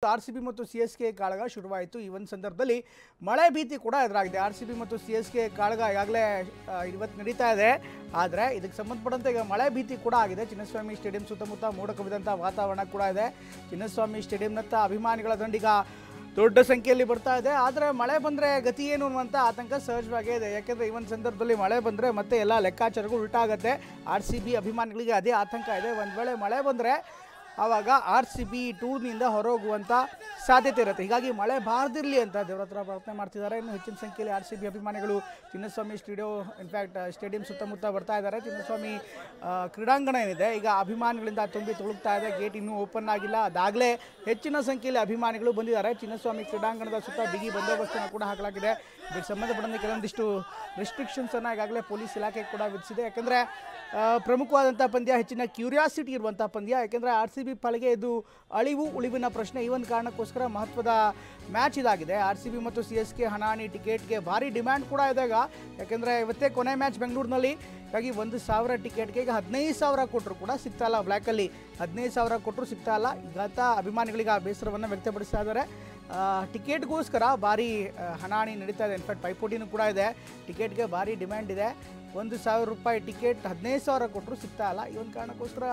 RCB ಮತ್ತು CSK ಕಾಳಗ ಶುರುವಾಯಿತು. ಈ ಒಂದು ಸಂದರ್ಭದಲ್ಲಿ ಮಳೆ ಭೀತಿ ಕೂಡ ಎದುರಾಗಿದೆ. ಆರ್‌ಸಿಬಿ ಮತ್ತು ಸಿಎಸ್ಕೆ ಕಾಳಗ ಈಗಾಗಲೇ ಇವತ್ತು ನಡೀತಾ ಇದೆ. ಆದರೆ ಇದಕ್ಕೆ ಸಂಬಂಧಪಟ್ಟಂತೆ ಈಗ ಮಳೆ ಭೀತಿ ಕೂಡ ಆಗಿದೆ. ಚಿನ್ನಸ್ವಾಮಿ ಸ್ಟೇಡಿಯಂ ಸುತ್ತಮುತ್ತ ಮೋಡ ಕವಿದಂಥ ವಾತಾವರಣ ಕೂಡ ಇದೆ. ಚಿನ್ನಸ್ವಾಮಿ ಸ್ಟೇಡಿಯಂನತ್ತ ಅಭಿಮಾನಿಗಳ ದಂಡಿಗ ದೊಡ್ಡ ಸಂಖ್ಯೆಯಲ್ಲಿ ಬರ್ತಾ ಇದೆ. ಆದರೆ ಮಳೆ ಬಂದರೆ ಗತಿ ಏನು ಅನ್ನುವಂಥ ಆತಂಕ ಸಹಜವಾಗೇ ಇದೆ. ಯಾಕೆಂದರೆ ಈ ಒಂದು ಸಂದರ್ಭದಲ್ಲಿ ಮಳೆ ಬಂದರೆ ಮತ್ತೆ ಎಲ್ಲ ಲೆಕ್ಕಾಚಾರಗಳು ಉಲ್ಟಾಗುತ್ತೆ. ಆರ್‌ಸಿಬಿ ಅಭಿಮಾನಿಗಳಿಗೆ ಅದೇ ಆತಂಕ ಇದೆ. ಒಂದು ವೇಳೆ ಮಳೆ ಬಂದರೆ ಆವಾಗ ಆರ್‌ಸಿಬಿ ಟೂರ್ನಿಂದ ಹೊರಹೋಗುವಂಥ ಸಾಧ್ಯತೆ ಇರುತ್ತೆ. ಹೀಗಾಗಿ ಮಳೆ ಬಾರದಿರಲಿ ಅಂತ ದೇವರ ಹತ್ರ ಪ್ರಾರ್ಥನೆ ಮಾಡ್ತಿದ್ದಾರೆ. ಇನ್ನು ಹೆಚ್ಚಿನ ಸಂಖ್ಯೆಯಲ್ಲಿ ಆರ್‌ಸಿಬಿ ಅಭಿಮಾನಿಗಳು ಚಿನ್ನಸ್ವಾಮಿ ಸ್ಟೇಡಿಯಂ ಸುತ್ತಮುತ್ತ ಬರ್ತಾ ಇದ್ದಾರೆ. ಚಿನ್ನಸ್ವಾಮಿ ಕ್ರೀಡಾಂಗಣ ಏನಿದೆ ಈಗ ಅಭಿಮಾನಿಗಳಿಂದ ತುಂಬಿ ತುಳುಕ್ತಾ ಇದೆ. ಗೇಟ್ ಇನ್ನೂ ಓಪನ್ ಆಗಿಲ್ಲ. ಅದಾಗಲೇ ಹೆಚ್ಚಿನ ಸಂಖ್ಯೆಯಲ್ಲಿ ಅಭಿಮಾನಿಗಳು ಬಂದಿದ್ದಾರೆ. ಚಿನ್ನಸ್ವಾಮಿ ಕ್ರೀಡಾಂಗಣದ ಸುತ್ತ ಬಿಗಿ ಬಂದೋಬಸ್ತನ್ನು ಕೂಡ ಹಾಕಲಾಗಿದೆ. ಇದಕ್ಕೆ ಸಂಬಂಧಪಟ್ಟಂತೆ ಕೆಲವೊಂದಿಷ್ಟು ರೆಸ್ಟ್ರಿಕ್ಷನ್ಸನ್ನು ಈಗಾಗಲೇ ಪೊಲೀಸ್ ಇಲಾಖೆ ಕೂಡ ವಿಧಿಸಿದೆ. ಯಾಕೆಂದರೆ ಪ್ರಮುಖವಾದಂಥ ಪಂದ್ಯ, ಹೆಚ್ಚಿನ ಕ್ಯೂರಿಯಾಸಿಟಿ ಇರುವಂಥ ಪಂದ್ಯ. ಯಾಕೆಂದರೆ ಆರ್‌ಸಿಬಿ ಪಾಲಿಗೆ ಇದು ಅಳಿವು ಉಳಿವಿನ ಪ್ರಶ್ನೆ. ಈ ಒಂದು ಕಾರಣಕ್ಕೋಸ್ಕರ ಮಹತ್ವದ ಮ್ಯಾಚ್ ಇದಾಗಿದೆ. ಆರ್‌ಸಿಬಿ ಮತ್ತು ಸಿಎಸ್ಕೆ ಹಣಾಹಣಿ ಟಿಕೆಟ್ಗೆ ಭಾರಿ ಡಿಮ್ಯಾಂಡ್ ಕೂಡ ಇದೆ ಈಗ. ಯಾಕೆಂದರೆ ಇವತ್ತೇ ಕೊನೆ ಮ್ಯಾಚ್ ಬೆಂಗಳೂರಿನಲ್ಲಿ. ಹೀಗಾಗಿ 1,000 ಟಿಕೆಟ್ಗೆ ಈಗ 15,000 ಕೊಟ್ಟರು ಕೂಡ ಸಿಗ್ತಾ ಇಲ್ಲ. ಬ್ಲ್ಯಾಕಲ್ಲಿ 15,000 ಕೊಟ್ಟರು ಸಿಗ್ತಾ ಇಲ್ಲ. ಈಗಾತ ಅಭಿಮಾನಿಗಳಿಗೆ ಆ ಬೇಸರವನ್ನು ವ್ಯಕ್ತಪಡಿಸ್ತಾ ಇದ್ದಾರೆ. ಟಿಕೆಟ್ಗೋಸ್ಕರ ಭಾರಿ ಹಣಾಹಣಿ ನಡೀತಾ ಇದೆ. ಇನ್ಫ್ಯಾಕ್ಟ್ ಪೈಪೋಟಿನೂ ಕೂಡ ಇದೆ. ಟಿಕೆಟ್ಗೆ ಭಾರಿ ಡಿಮ್ಯಾಂಡ್ ಇದೆ. 1,000 ರೂಪಾಯಿ ಟಿಕೆಟ್ 15,000 ಕೊಟ್ಟರು ಸಿಗ್ತಾ ಇಲ್ಲ. ಈ ಒಂದು ಕಾರಣಕ್ಕೋಸ್ಕರ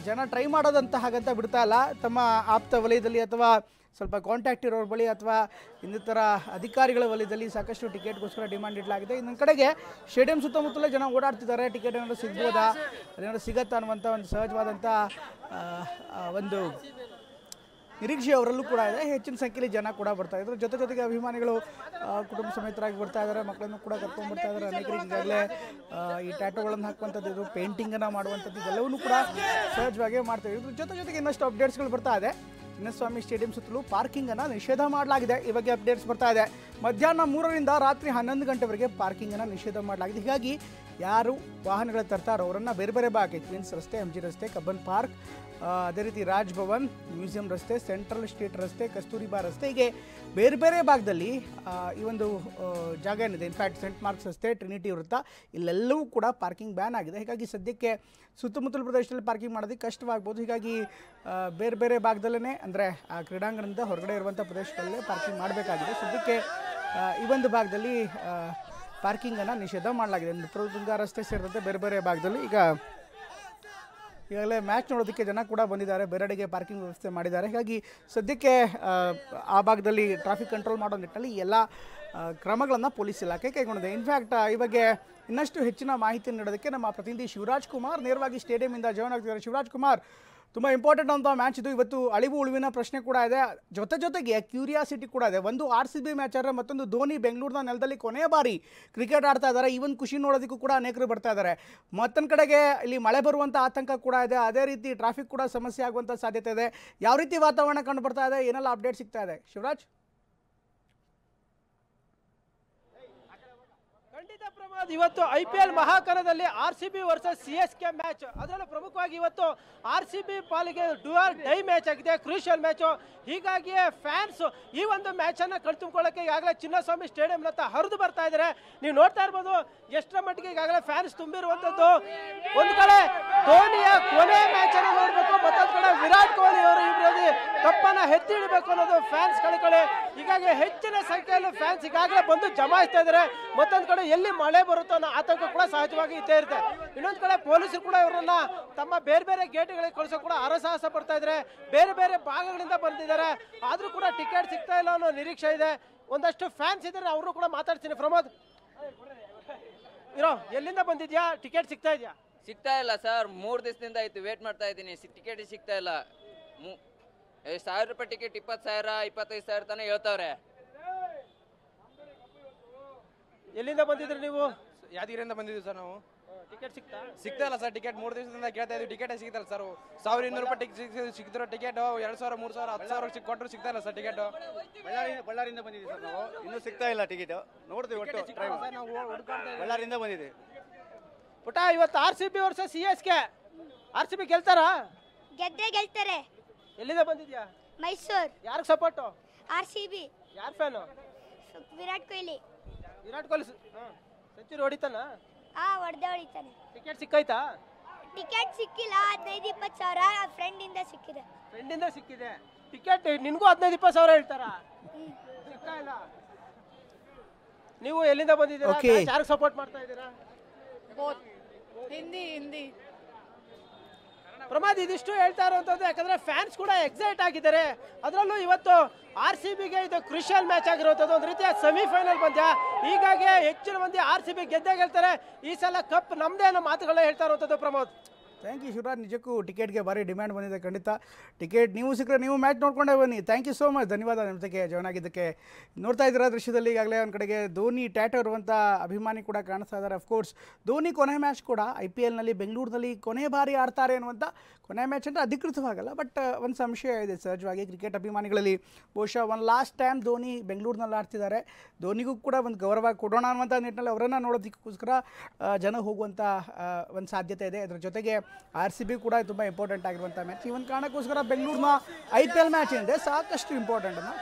ಜನ ಟ್ರೈ ಮಾಡೋದಂತ ಹಾಗಂತ ಬಿಡ್ತಾ ಇಲ್ಲ. ತಮ್ಮ ಆಪ್ತ ವಲಯದಲ್ಲಿ ಅಥವಾ ಸ್ವಲ್ಪ ಕಾಂಟ್ಯಾಕ್ಟ್ ಇರೋರ ಬಳಿ ಅಥವಾ ಇನ್ನಿತರ ಅಧಿಕಾರಿಗಳ ವಲಯದಲ್ಲಿ ಸಾಕಷ್ಟು ಟಿಕೆಟ್ಗೋಸ್ಕರ ಡಿಮ್ಯಾಂಡ್ ಇಡಲಾಗಿದೆ. ಇನ್ನೊಂದು ಕಡೆಗೆ ಸ್ಟೇಡಿಯಂ ಸುತ್ತಮುತ್ತಲೇ ಜನ ಓಡಾಡ್ತಿದ್ದಾರೆ. ಟಿಕೆಟ್ ಏನಾದರೂ ಸಿಗ್ಬೋದಾ, ಅದೇನಾದರೂ ಸಿಗತ್ತಾ ಅನ್ನುವಂಥ ಒಂದು ಸಹಜವಾದಂಥ ಒಂದು ನಿರೀಕ್ಷೆ ಅವರಲ್ಲೂ ಕೂಡ ಇದೆ. ಹೆಚ್ಚಿನ ಸಂಖ್ಯೆಯಲ್ಲಿ ಜನ ಕೂಡ ಬರ್ತಾ ಇದ್ದಾರೆ. ಜೊತೆಗೆ ಅಭಿಮಾನಿಗಳು ಕುಟುಂಬ ಸಮೇತರಾಗಿ ಬರ್ತಾ ಇದ್ದಾರೆ. ಮಕ್ಕಳನ್ನು ಕೂಡ ಕರ್ಕೊಂಡು ಬರ್ತಾ ಇದ್ದಾರೆ. ಅನೇಕರಿಗೆ ಈಗಾಗಲೇ ಈ ಟ್ಯಾಟೋಗಳನ್ನು ಹಾಕುವಂಥದ್ದು, ಇದು ಪೇಂಟಿಂಗನ್ನು ಮಾಡುವಂಥದ್ದು ಇದೆಲ್ಲವನ್ನೂ ಕೂಡ ಸಹಜವಾಗಿ ಮಾಡ್ತಾ ಇದ್ರು. ಜೊತೆಗೆ ಇನ್ನಷ್ಟು ಅಪ್ಡೇಟ್ಸ್ಗಳು ಬರ್ತಾ ಇದೆ. ಚಿನ್ನಸ್ವಾಮಿ ಸ್ಟೇಡಿಯಂ ಸುತ್ತಲೂ ಪಾರ್ಕಿಂಗನ್ನು ನಿಷೇಧ ಮಾಡಲಾಗಿದೆ. ಈ ಬಗ್ಗೆ ಅಪ್ಡೇಟ್ಸ್ ಬರ್ತಾ ಇದೆ. ಮಧ್ಯಾಹ್ನ 3ರಿಂದ ರಾತ್ರಿ 11 ಗಂಟೆವರೆಗೆ ಪಾರ್ಕಿಂಗನ್ನು ನಿಷೇಧ ಮಾಡಲಾಗಿದೆ. ಹೀಗಾಗಿ ಯಾರು ವಾಹನಗಳ ತರ್ತಾರೋ ಅವರನ್ನು ಬೇರೆ ಬೇರೆ ಭಾಗ, ಕ್ವೀನ್ಸ್ ರಸ್ತೆ, MG ರಸ್ತೆ, ಕಬ್ಬನ್ ಪಾರ್ಕ್, ಅದೇ ರೀತಿ ರಾಜ್ ಭವನ್, ಮ್ಯೂಸಿಯಂ ರಸ್ತೆ, ಸೆಂಟ್ರಲ್ ಸ್ಟ್ರೀಟ್ ರಸ್ತೆ, ಕಸ್ತೂರಿಬಾ ರಸ್ತೆ, ಹೀಗೆ ಬೇರೆ ಬೇರೆ ಭಾಗದಲ್ಲಿ ಈ ಒಂದು ಜಾಗ ಏನಿದೆ, ಇನ್ಫ್ಯಾಕ್ಟ್ ಸೆಂಟ್ ಮಾರ್ಕ್ಸ್ ರಸ್ತೆ, ಟ್ರಿನಿಟಿ ವೃತ್ತ, ಇಲ್ಲೆಲ್ಲವೂ ಕೂಡ ಪಾರ್ಕಿಂಗ್ ಬ್ಯಾನ್ ಆಗಿದೆ. ಹೀಗಾಗಿ ಸದ್ಯಕ್ಕೆ ಸುತ್ತಮುತ್ತಲ ಪ್ರದೇಶದಲ್ಲಿ ಪಾರ್ಕಿಂಗ್ ಮಾಡೋದಕ್ಕೆ ಕಷ್ಟವಾಗ್ಬೋದು. ಹೀಗಾಗಿ ಬೇರೆ ಬೇರೆ ಭಾಗದಲ್ಲೇ, ಅಂದರೆ ಆ ಕ್ರೀಡಾಂಗಣದಿಂದ ಹೊರಗಡೆ ಇರುವಂಥ ಪ್ರದೇಶದಲ್ಲೇ ಪಾರ್ಕಿಂಗ್ ಮಾಡಬೇಕಾಗಿದೆ. ಸದ್ಯಕ್ಕೆ ಈ ಒಂದು ಭಾಗದಲ್ಲಿ ಪಾರ್ಕಿಂಗನ್ನು ನಿಷೇಧ ಮಾಡಲಾಗಿದೆ. ನೃಪತುಂಗ ರಸ್ತೆ ಸೇರಿದಂತೆ ಬೇರೆ ಬೇರೆ ಭಾಗದಲ್ಲಿ ಈಗಾಗಲೇ ಮ್ಯಾಚ್ ನೋಡೋದಕ್ಕೆ ಜನ ಕೂಡ ಬಂದಿದ್ದಾರೆ. ಬೇರೆಡೆಗೆ ಪಾರ್ಕಿಂಗ್ ವ್ಯವಸ್ಥೆ ಮಾಡಿದ್ದಾರೆ. ಹೀಗಾಗಿ ಸದ್ಯಕ್ಕೆ ಆ ಭಾಗದಲ್ಲಿ ಟ್ರಾಫಿಕ್ ಕಂಟ್ರೋಲ್ ಮಾಡೋ ನಿಟ್ಟಿನಲ್ಲಿ ಎಲ್ಲ ಕ್ರಮಗಳನ್ನು ಪೊಲೀಸ್ ಇಲಾಖೆ ಕೈಗೊಂಡಿದೆ. ಇನ್ಫ್ಯಾಕ್ಟ್ ಈ ಬಗ್ಗೆ ಇನ್ನಷ್ಟು ಹೆಚ್ಚಿನ ಮಾಹಿತಿ ನೀಡೋದಕ್ಕೆ ನಮ್ಮ ಪ್ರತಿನಿಧಿ ಶಿವರಾಜ್ ಕುಮಾರ್ ನೇರವಾಗಿ ಸ್ಟೇಡಿಯಂನಿಂದ ಜಾಯ್ನ್ ಆಗ್ತಿದ್ದಾರೆ. ಶಿವರಾಜ್ ಕುಮಾರ್, ತುಂಬ ಇಂಪಾರ್ಟೆಂಟ್ ಅಂತ ಮ್ಯಾಚ್ ಇದು. ಇವತ್ತು ಅಳಿವು ಉಳಿವಿನ ಪ್ರಶ್ನೆ ಕೂಡ ಇದೆ. ಜೊತೆಗೆ ಕ್ಯೂರಿಯಾಸಿಟಿ ಕೂಡ ಇದೆ. ಒಂದು ಆರ್‌ಸಿಬಿ ಮ್ಯಾಚ್ ಆದರೆ ಮತ್ತೊಂದು ಧೋನಿ ಬೆಂಗಳೂರಿನ ನೆಲದಲ್ಲಿ ಕೊನೆಯ ಬಾರಿ ಕ್ರಿಕೆಟ್ ಆಡ್ತಾ ಇದ್ದಾರೆ. ಈ ಒಂದು ಖುಷಿ ನೋಡೋದಕ್ಕೂ ಕೂಡ ಅನೇಕರು ಬರ್ತಾ ಇದ್ದಾರೆ. ಮತ್ತೊಂದು ಕಡೆಗೆ ಇಲ್ಲಿ ಮಳೆ ಬರುವಂಥ ಆತಂಕ ಕೂಡ ಇದೆ. ಅದೇ ರೀತಿ ಟ್ರಾಫಿಕ್ ಕೂಡ ಸಮಸ್ಯೆ ಆಗುವಂಥ ಸಾಧ್ಯತೆ ಇದೆ. ಯಾವ ರೀತಿ ವಾತಾವರಣ ಕಂಡು ಬರ್ತಾ ಇದೆ, ಏನೆಲ್ಲ ಅಪ್ಡೇಟ್ ಸಿಗ್ತಾ ಇದೆ ಶಿವರಾಜ್? ಪ್ರಮಾದ್, ಇವತ್ತು IPL ಮಹಾಕಣದಲ್ಲಿ ಆರ್‌ಸಿಬಿ ವರ್ಸಸ್ ಸಿಎಸ್ಕೆ ಮ್ಯಾಚ್. ಅದರಲ್ಲೂ ಪ್ರಮುಖವಾಗಿ ಇವತ್ತು ಆರ್‌ಸಿಬಿ ಪಾಲಿಗೆ ಡೂ ಆರ್ ಡೈ ಮ್ಯಾಚ್ ಆಗಿದೆ, ಕ್ರೂಷಿಯಲ್ ಮ್ಯಾಚು. ಹೀಗಾಗಿಯೇ ಫ್ಯಾನ್ಸ್ ಈ ಒಂದು ಮ್ಯಾಚ್ ಅನ್ನ ಕಣ್ತುಂಬಿಕೊಳ್ಳಕ್ಕೆ ಈಗಾಗಲೇ ಚಿನ್ನಸ್ವಾಮಿ ಸ್ಟೇಡಿಯಂ ಹತ್ರ ಹರಿದು ಬರ್ತಾ ಇದ್ದಾರೆ. ನೀವು ನೋಡ್ತಾ ಇರ್ಬೋದು ಎಷ್ಟರ ಮಟ್ಟಿಗೆ ಈಗಾಗಲೇ ಫ್ಯಾನ್ಸ್ ತುಂಬಿರುವಂತದ್ದು. ಒಂದು ಕಡೆ ಧೋನಿಯ ಕೊನೆ ಮ್ಯಾಚ್ ಅನ್ನು ನೋಡ್ಬೇಕು, ಮತ್ತೊಂದು ಕಡೆ ವಿರಾಟ್ ಕೊಹ್ಲಿ ಅವರು ಇಬ್ಬರಲ್ಲಿ ಕಪ್ಪನ್ನ ಎತ್ತಿ ಹಿಡಿಬೇಕು ಅನ್ನೋದು ಫ್ಯಾನ್ಸ್ ಕಳೆ. ಹೀಗಾಗಿ ಹೆಚ್ಚಿನ ಸಂಖ್ಯೆಯಲ್ಲಿ ಫ್ಯಾನ್ಸ್ ಈಗಾಗಲೇ ಬಂದು ಜಮಾಯಿಸ್ತಾ ಇದ್ದಾರೆ. ಮತ್ತೊಂದು ಕಡೆ ಎಲ್ಲಿ ಮಳೆ ಬರುತ್ತೋ ಅನ್ನೋ ಆತಂಕ ಕೂಡ ಸಹಜವಾಗಿ ಇದ್ದೇ ಇರುತ್ತೆ. ಇನ್ನೊಂದು ಕಡೆ ಪೊಲೀಸರು ಕೂಡ ಇವರನ್ನ ತಮ್ಮ ಬೇರೆ ಬೇರೆ ಗೇಟ್ಗಳಿಗೆ ಕಳಿಸೋ ಕೂಡ ಹರಸಾಹಸ ಪಡ್ತಾ ಇದ್ದಾರೆ. ಬೇರೆ ಬೇರೆ ಭಾಗಗಳಿಂದ ಬಂದಿದ್ದಾರೆ. ಆದ್ರೂ ಕೂಡ ಟಿಕೆಟ್ ಸಿಗ್ತಾ ಇಲ್ಲ ಅನ್ನೋ ನಿರೀಕ್ಷೆ ಇದೆ. ಒಂದಷ್ಟು ಫ್ಯಾನ್ಸ್ ಇದ್ದಾರೆ, ಅವರು ಕೂಡ ಮಾತಾಡ್ತೀನಿ. ಪ್ರಮೋದ್, ಎಲ್ಲಿಂದ ಬಂದಿದ್ಯಾ? ಟಿಕೆಟ್ ಸಿಗ್ತಾ ಇದೆಯಾ? ಸಿಗ್ತಾ ಇಲ್ಲ ಸರ್, 3 ದಿವಸದಿಂದ ಆಯ್ತು ವೇಟ್ ಮಾಡ್ತಾ ಇದ್ದೀನಿ. ಟಿಕೆಟ್ ಸಿಗ್ತಾ ಇಲ್ಲ. 1,000 ರೂಪಾಯಿ ಟಿಕೆಟ್ 20,000 25,000 ತನಕ ಹೇಳ್ತಾವ್ರೆ. ಎಲ್ಲಿಂದ ಬಂದಿದ್ರಿ ನೀವು? ಯಾದಗಿರಿಯಿಂದ ಬಂದಿದ್ದೀವಿ ಸರ್ ನಾವು. ಟಿಕೆಟ್ ಸಿಗ್ತಾ ಇಲ್ಲ ಸರ್. ಟಿಕೆಟ್ 3 ದಿವಸದಿಂದ ಕೇಳ್ತಾ ಇದ್ದೀವಿ, ಟಿಕೆಟ್ ಸಿಗ್ತಲ್ಲ ಸರ್. 1,200 ರೂಪಾಯಿ ಟಿಕೆಟ್ ಸಿಗ್ತಿರೋ ಟಿಕೆಟ್ 2,000 3,000 10,000 ಕೊಟ್ಟರು ಸಿಗ್ತಾ ಇಲ್ಲ ಸರ್ ಟಿಕೆಟ್. ಬಳ್ಳಾರಿಯಿಂದ ಬಂದಿದ್ದೀವಿ ಸರ್ ನಾವು. ಇನ್ನೂ ಸಿಗ್ತಾ ಇಲ್ಲ ಟಿಕೆಟ್. ನೋಡ್ತೀವಿ ಒಟ್ಟು ಬಳ್ಳಾರಿಯಿಂದ ಬಂದಿದ್ದೀವಿ. ಪುಟ, ಇವತ್ತು ಆರ್‌ಸಿಬಿ ವರ್ಸಸ್ ಸಿಎಸ್ಕೆ. ಆರ್‌ಸಿಬಿ ಗೆಲ್ತಾರಾ? ಗೆಲ್ತಾರೆ. ಎಲ್ಲಿಂದ ಬಂದಿದ್ಯಾ? ಮೈಸೂರು. ಯಾರಿಗೆ ಸಪೋರ್ಟ್? ಆರ್‌ಸಿಬಿ. ಯಾರ್ ಫ್ಯಾನು? ವಿರಾಟ್ ಕೊಹ್ಲಿ. ವಿರಾಟ್ ಕೊಹ್ಲಿ ಸೆಂಚುರಿ ಹೊಡಿತಾನ? ಹೊಡಿತಾನೆ. ಟಿಕೆಟ್ ಸಿಕ್ಕೈತಾ? ಟಿಕೆಟ್ ಸಿಕ್ಕಿಲ್ಲ. 15-20 ಸಾವಿರ ಫ್ರೆಂಡ್ ಇಂದ ಸಿಕ್ಕಿದೆ. ಫ್ರೆಂಡ್ ಇಂದ ಸಿಕ್ಕಿದೆ. ಟಿಕೆಟ್ ನಿನ್ಗೂ 15-20 ಸಾವಿರ ಹೇಳ್ತಾರಾ? ಸಿಗ್ತಾ ಇಲ್ಲ. ನೀವು ಎಲ್ಲಿಂದ ಬಂದಿದ್ದೀರಾ? Okay. ಯಾರಿಗೆ ಸಪೋರ್ಟ್ ಮಾಡ್ತಾ ಇದ್ದೀರಾ? ಹಿಂದಿ ಪ್ರಮಾದ್ ಇದಿಷ್ಟು ಹೇಳ್ತಾ ಇರುವಂತದ್ದು, ಯಾಕಂದ್ರೆ ಫ್ಯಾನ್ಸ್ ಕೂಡ ಎಕ್ಸೈಟ್ ಆಗಿದ್ದಾರೆ. ಅದರಲ್ಲೂ ಇವತ್ತು RCBಗೆ ಇದು ಕ್ರೂಷಿಯಲ್ ಮ್ಯಾಚ್ ಆಗಿರುವಂತದ್ದು, ಒಂದು ರೀತಿಯ ಸೆಮಿಫೈನಲ್ ಪಂದ್ಯ. ಹೀಗಾಗಿ ಹೆಚ್ಚಿನ ಮಂದಿ RCB ಗೆದ್ದೇ ಗೆಲ್ತಾರೆ, ಈ ಸಲ ಕಪ್ ನಮ್ದೇ ಅನ್ನೋ ಮಾತುಗಳನ್ನ ಹೇಳ್ತಾ ಇರುವಂತದ್ದು. Pramod, thank you Shivaraj. ನಿಜಕ್ಕೂ ಟಿಕೆಟ್ಗೆ ಭಾರಿ ಡಿಮ್ಯಾಂಡ್ ಬಂದಿದೆ. ಖಂಡಿತ ಟಿಕೆಟ್ ನೀವು ಸಿಕ್ಕರೆ ನೀವು ಮ್ಯಾಚ್ ನೋಡ್ಕೊಂಡೇ ಬನ್ನಿ. ಥ್ಯಾಂಕ್ ಯು ಸೋ ಮಚ್, ಧನ್ಯವಾದ ನಿಮ್ಮ ಜೊತೆಗೆ ಜಾಯ್ನ್ ಆಗಿದ್ದಕ್ಕೆ. ನೋಡ್ತಾ ಇದ್ದೀರಾ ದೃಶ್ಯದಲ್ಲಿ ಈಗಾಗಲೇ ಒಂದು ಕಡೆಗೆ ಧೋನಿ ಟ್ಯಾಟೋ ಇರುವಂಥ ಅಭಿಮಾನಿ ಕೂಡ ಕಾಣಿಸ್ತಾ ಇದ್ದಾರೆ. ಅಫ್ಕೋರ್ಸ್ ಧೋನಿ ಕೊನೆ ಮ್ಯಾಚ್ ಕೂಡ IPLನಲ್ಲಿ ಬೆಂಗಳೂರಿನಲ್ಲಿ ಕೊನೆ ಬಾರಿ ಆಡ್ತಾರೆ ಅನ್ನುವಂಥ ಕೊನೆ ಮ್ಯಾಚ್ ಅಂದರೆ ಅಧಿಕೃತವಾಗಲ್ಲ, ಬಟ್ ಒಂದು ಸಂಶಯ ಇದೆ ಸಹಜವಾಗಿ ಕ್ರಿಕೆಟ್ ಅಭಿಮಾನಿಗಳಲ್ಲಿ. ಬಹುಶಃ ಒಂದು ಲಾಸ್ಟ್ ಟೈಮ್ ಧೋನಿ ಬೆಂಗಳೂರಿನಲ್ಲಿ ಆಡ್ತಿದ್ದಾರೆ, ಧೋನಿಗೂ ಕೂಡ ಒಂದು ಗೌರವ ಕೊಡೋಣ ಅನ್ನುವಂಥ ನಿಟ್ಟಿನಲ್ಲಿ ಅವರನ್ನು ನೋಡೋದಕ್ಕೋಸ್ಕರ ಜನ ಹೋಗುವಂಥ ಒಂದು ಸಾಧ್ಯತೆ ಇದೆ. ಅದರ ಜೊತೆಗೆ RCB ಕೂಡ ತುಂಬ ಇಂಪಾರ್ಟೆಂಟ್ ಆಗಿರುವಂಥ ಮ್ಯಾಚ್. ಈ ಒಂದು ಕಾರಣಕ್ಕೋಸ್ಕರ ಬೆಂಗಳೂರಿನ IPL ಮ್ಯಾಚ್ ಏನಿದೆ ಸಾಕಷ್ಟು ಇಂಪಾರ್ಟೆಂಟ್ ಅನ್ನು